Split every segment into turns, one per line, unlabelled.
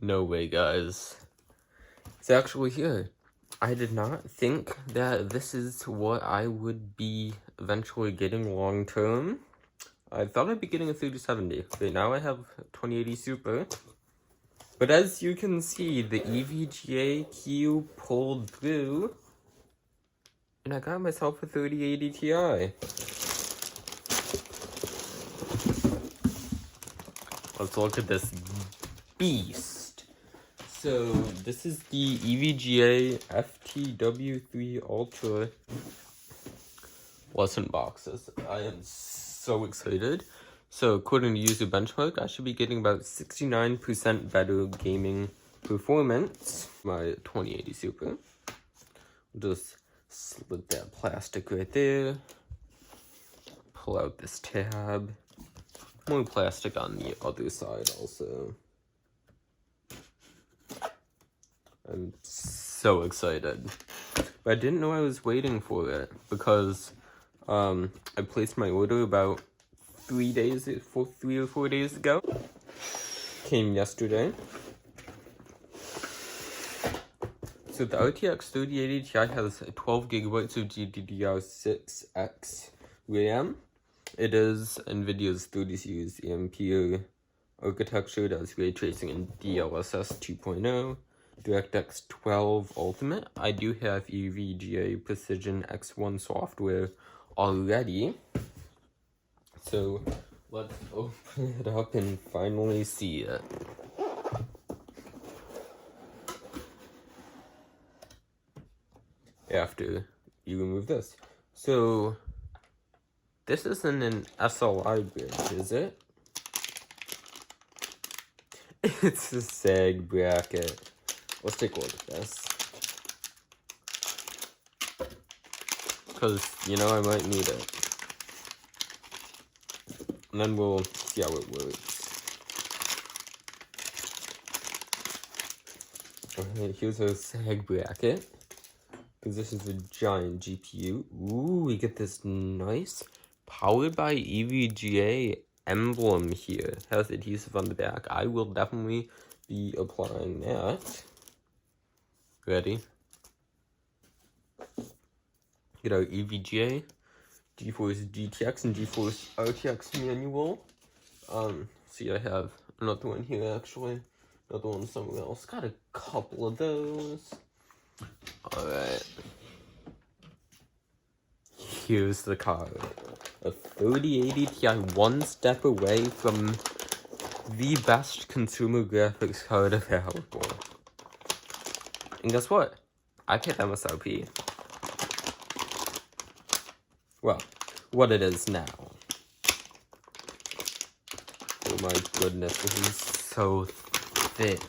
No way, guys. It's actually here. I did not think that this is what I would be eventually getting long term. I thought I'd be getting a 3070, but now I have 2080 Super. But as you can see, the EVGA queue pulled through, and I got myself a 3080 Ti. Let's look at this beast. So this is the EVGA FTW3 Ultra lesson boxes. I am so excited. So according to user benchmark, I should be getting about 69% better gaming performance. My 2080 Super. Just slip that plastic right there. Pull out this tab. More plastic on the other side also. I'm so excited. But I didn't know I was waiting for it because I placed my order about 3 or 4 days ago. Came yesterday. So the RTX 3080 Ti has 12 gigabytes of GDDR6X RAM. It is NVIDIA's 30 series Ampere architecture that has ray tracing in DLSS 2.0, DirectX 12 Ultimate. I do have EVGA Precision X1 software already. So let's open it up and finally see it. After you remove this. So this isn't an SLI bridge, is it? It's a sag bracket. Let's take a look at this. Because, you know, I might need it. And then we'll see how it works. Alright, here's our sag bracket. Because this is a giant GPU. Ooh, we get this nice powered by EVGA emblem here. Has adhesive on the back. I will definitely be applying that. Ready? Get our EVGA, GeForce GTX, and GeForce RTX manual. See, I have another one here actually. Another one somewhere else. Got a couple of those. Alright. Here's the card. A 3080 Ti, one step away from the best consumer graphics card available. And guess what? I paid MSRP. Well, what it is now. Oh my goodness, this is so thick.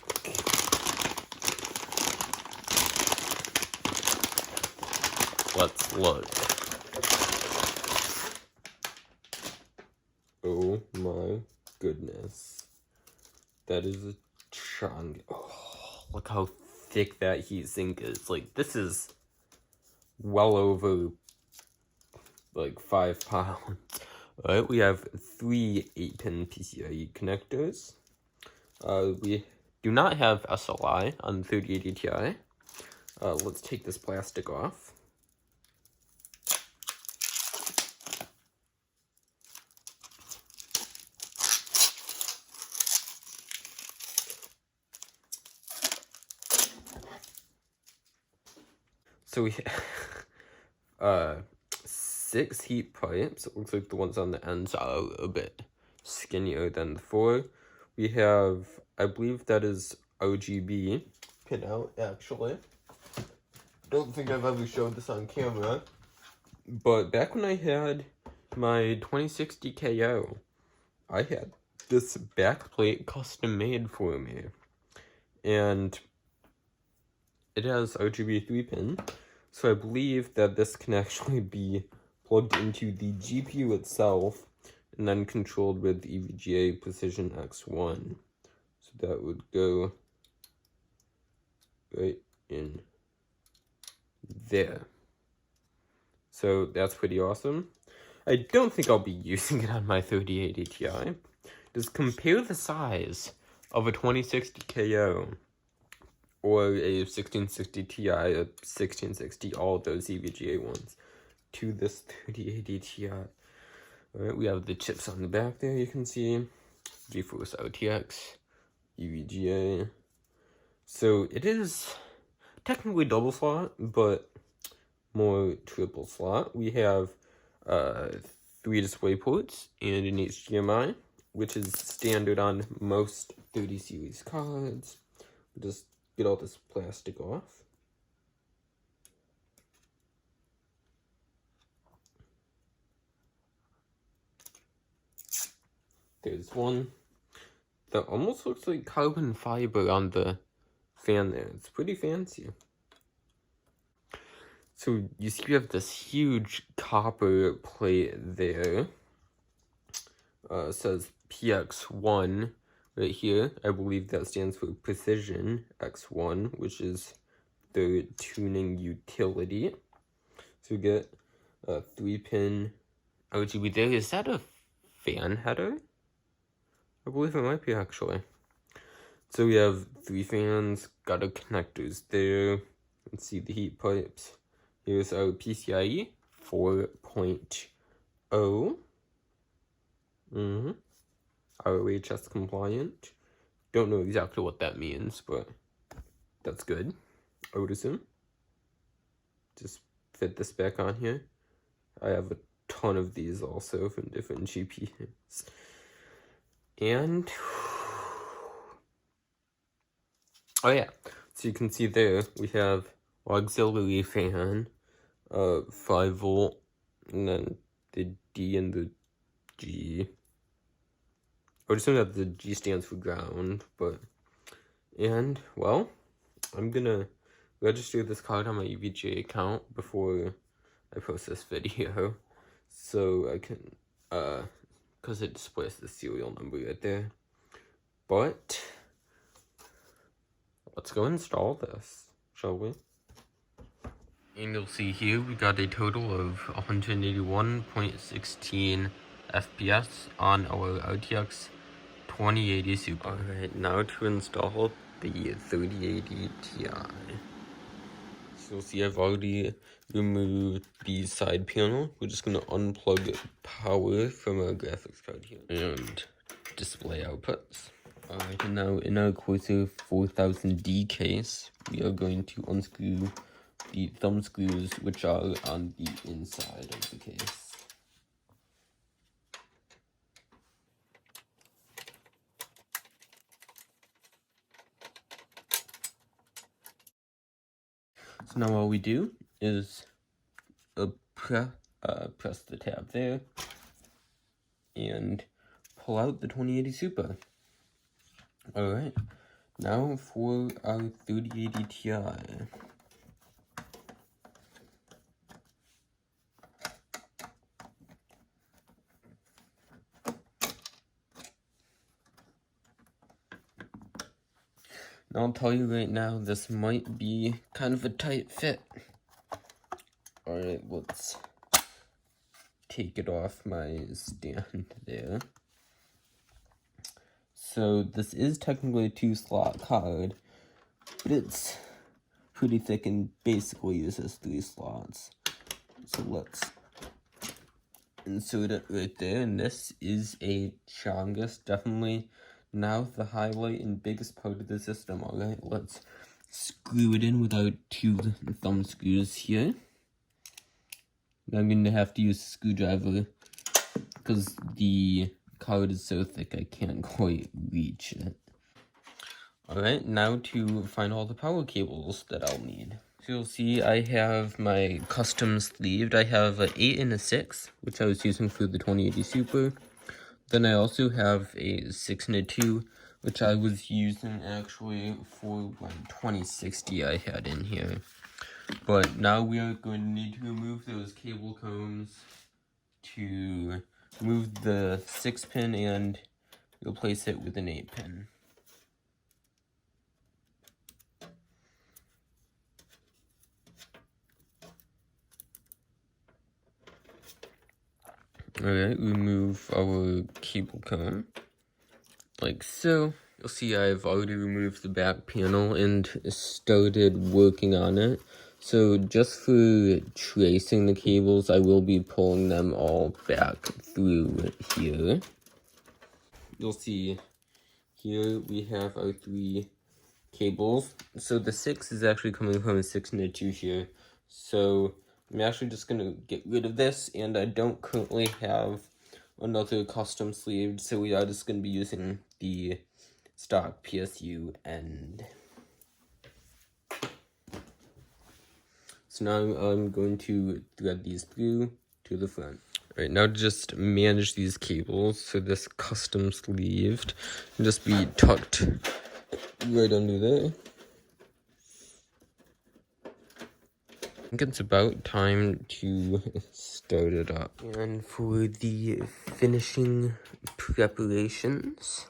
Let's look. Oh my goodness. That is a chunk. Oh, look how thick that heatsink is. Like, this is well over, like, 5 pounds. Alright, we have 3 8-pin Pcie connectors. We do not have SLI on the 3080 Ti. Let's take this plastic off. So we have 6 heat pipes. It looks like the ones on the ends are a bit skinnier than the 4. We have, I believe that is RGB pinout, actually. Don't think I've ever showed this on camera. But back when I had my 2060 KO, I had this backplate custom made for me. And it has RGB 3-pin. So I believe that this can actually be plugged into the GPU itself and then controlled with EVGA Precision X1. So that would go right in there. So that's pretty awesome. I don't think I'll be using it on my 3080 Ti. Just compare the size of a 2060 KO or a 1660 Ti, a 1660, all of those EVGA ones, to this 3080 Ti. Alright, we have the chips on the back there, you can see. GeForce RTX, EVGA. So it is technically double slot, but more triple slot. We have 3 display ports and an HDMI, which is standard on most 30 series cards. We'll just get all this plastic off. There's one that almost looks like carbon fiber on the fan there. It's pretty fancy. So you see we have this huge copper plate there. It says PX1 right here. I believe that stands for Precision X1, which is the tuning utility. So we get a 3-pin RGB there. Is that a fan header? I believe it might be, actually. So we have 3 fans, got our connectors there. Let's see the heat pipes. Here's our PCIe 4.0. ROHS compliant. Don't know exactly what that means, but that's good, I would assume. Just fit this back on here. I have a ton of these also from different GPUs. And oh yeah, so you can see there we have auxiliary fan, 5-volt, and then the D and the G. I would assume that the G stands for ground, but, and, well, I'm gonna register this card on my EVGA account before I post this video, so I can, because it displays the serial number right there. But let's go install this, shall we? And you'll see here we got a total of 181.16 FPS on our RTX 2080 Super. Alright, now to install the 3080 Ti. So you'll see I've already removed the side panel. We're just going to unplug power from our graphics card here and display outputs. Alright, and now in our Corsair 4000D case, we are going to unscrew the thumb screws which are on the inside of the case. So now all we do is press the tab there and pull out the 2080 Super. Alright, now for our 3080 Ti. Now I'll tell you right now, this might be kind of a tight fit. Alright, let's take it off my stand there. So this is technically a 2-slot card, but it's pretty thick and basically uses 3 slots. So let's insert it right there, and this is a Chongus, definitely now the highlight and biggest part of the system. Alright, let's screw it in with our 2 thumb screws here. I'm going to have to use a screwdriver because the card is so thick I can't quite reach it. Alright, now to find all the power cables that I'll need. So you'll see I have my custom sleeved. I have an 8 and a 6, which I was using for the 2080 Super. Then I also have a 6 and a 2, which I was using actually for my 2060 I had in here. But now we are going to need to remove those cable combs to move the 6-pin and replace it with an 8-pin. Alright, remove our cable comb, like so. You'll see I've already removed the back panel and started working on it. So just for tracing the cables, I will be pulling them all back through here. You'll see here we have our 3 cables. So the 6 is actually coming from a 6 and a 2 here. So I'm actually just going to get rid of this, and I don't currently have another custom sleeve, so we are just going to be using the stock PSU end. So now I'm going to thread these through to the front. Alright, now to just manage these cables, so this custom sleeved can just be tucked right under there. I think it's about time to start it up. And for the finishing preparations,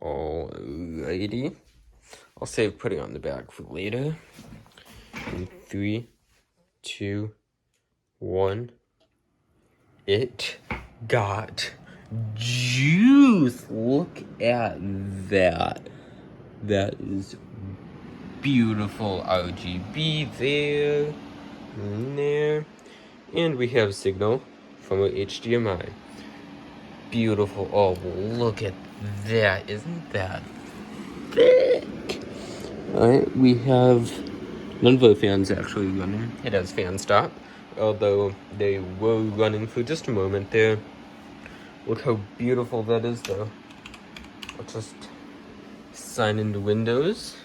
alrighty, I'll save putting on the back for later. In 3, 2, 1. It got juice. Look at that. That is beautiful RGB there, and there. And we have signal from our HDMI. Beautiful. Oh, look at that. Isn't that thick? Alright, we have none of our fans actually running. It has fan stop, although they were running for just a moment there. Look how beautiful that is, though. I'll just sign into Windows.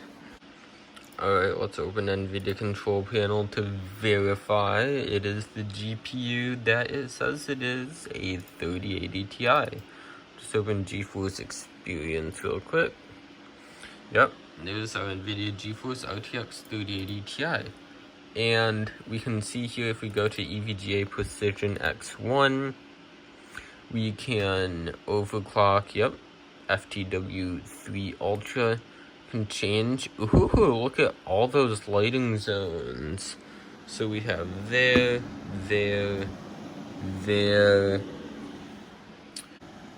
Alright, let's open NVIDIA control panel to verify it is the GPU that it says it is, a 3080 Ti. Just open GeForce Experience real quick. Yep, there's our NVIDIA GeForce RTX 3080 Ti. And we can see here, if we go to EVGA Precision X1, we can overclock, yep, FTW3 Ultra. Can change. Ooh, look at all those lighting zones. So we have there, there, there.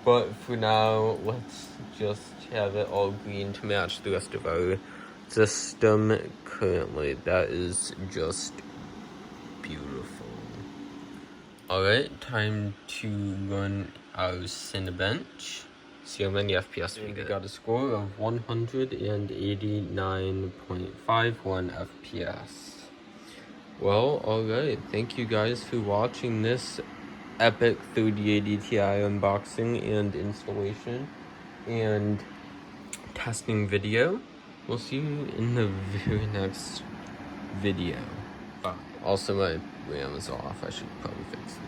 But for now, let's just have it all green to match the rest of our system currently. That is just beautiful. Alright, time to run our Cinebench. See how many FPS we get. We got a score of 189.51 FPS. Well, alright, thank you guys for watching this epic 3080 Ti unboxing and installation and testing video. We'll see you in the very next video. Bye. Also, my RAM is off. I should probably fix it.